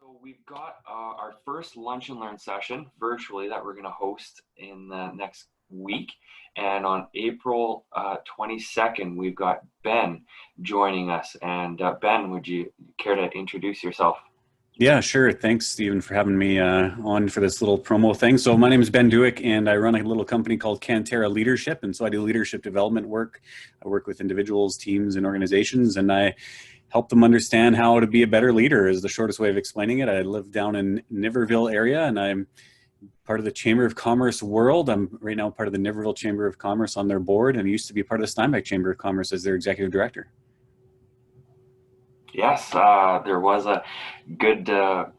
So we've got our first Lunch and Learn session virtually that we're going to host in the next week. And on April 22nd, we've got Ben joining us. And Ben, would you care to introduce yourself? Yeah, sure. Thanks, Stephen, for having me on for this little promo thing. So my name is Ben Dueck, and I run a little company called Cantera Leadership. And so I do leadership development work. I work with individuals, teams, and organizations, and I help them understand how to be a better leader is the shortest way of explaining it. I live down in Niverville area, and I'm part of the Chamber of Commerce world. I'm right now part of the Niverville Chamber of Commerce on their board, and I used to be part of the Steinbach Chamber of Commerce as their executive director. Yes, there was a good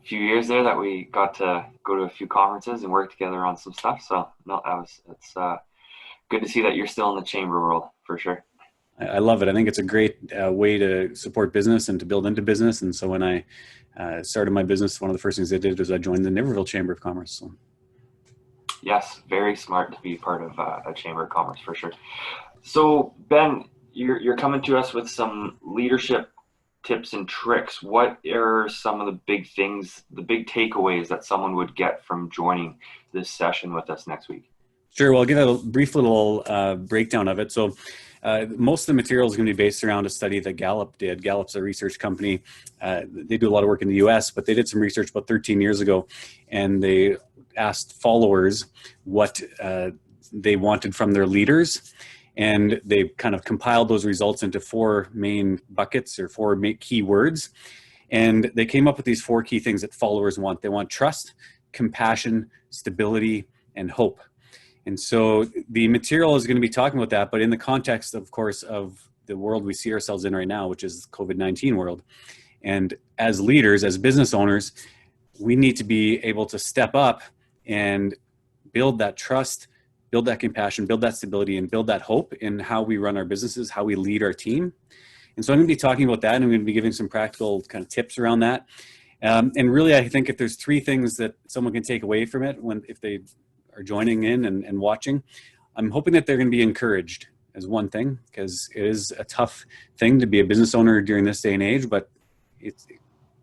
few years there that we got to go to a few conferences and work together on some stuff. So no, it's good to see that you're still in the chamber world for sure. I love it. I think it's a great way to support business and to build into business. And so when I started my business, one of the first things I did was I joined the Niverville Chamber of Commerce. So. Yes, very smart to be part of a Chamber of Commerce for sure. So Ben, you're coming to us with some leadership tips and tricks. What are some of the big things, the big takeaways that someone would get from joining this session with us next week? Sure. Well, I'll give a brief little breakdown of it. So most of the material is going to be based around a study that Gallup did. Gallup's a research company. They do a lot of work in the US, but they did some research about 13 years ago, and they asked followers what they wanted from their leaders. And they kind of compiled those results into four main buckets or four key words. And they came up with these four key things that followers want. They want trust, compassion, stability, and hope. And so the material is going to be talking about that, but in the context, of course, of the world we see ourselves in right now, which is the COVID-19 world. And as leaders, as business owners, we need to be able to step up and build that trust, build that compassion, build that stability, and build that hope in how we run our businesses, how we lead our team. And so I'm going to be talking about that, and I'm going to be giving some practical kind of tips around that. And really, I think if there's three things that someone can take away from it if they are joining in and watching, I'm hoping that they're going to be encouraged as one thing, because it is a tough thing to be a business owner during this day and age, but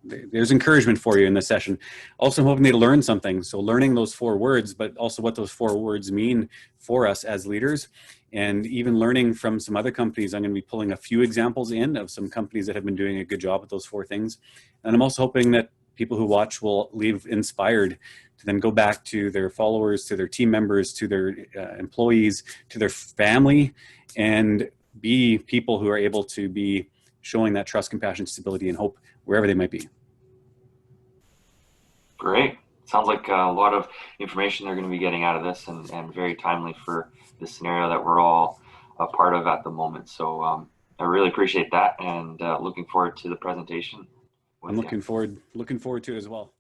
there's encouragement for you in this session. Also, I'm hoping they learn something. So learning those four words, but also what those four words mean for us as leaders, and even learning from some other companies. I'm going to be pulling a few examples in of some companies that have been doing a good job with those four things. And I'm also hoping that people who watch will leave inspired to then go back to their followers, to their team members, to their employees, to their family, and be people who are able to be showing that trust, compassion, stability, and hope wherever they might be. Great. Sounds like a lot of information they're going to be getting out of this, and very timely for the scenario that we're all a part of at the moment. So I really appreciate that, and looking forward to the presentation. I'm looking forward to it as well.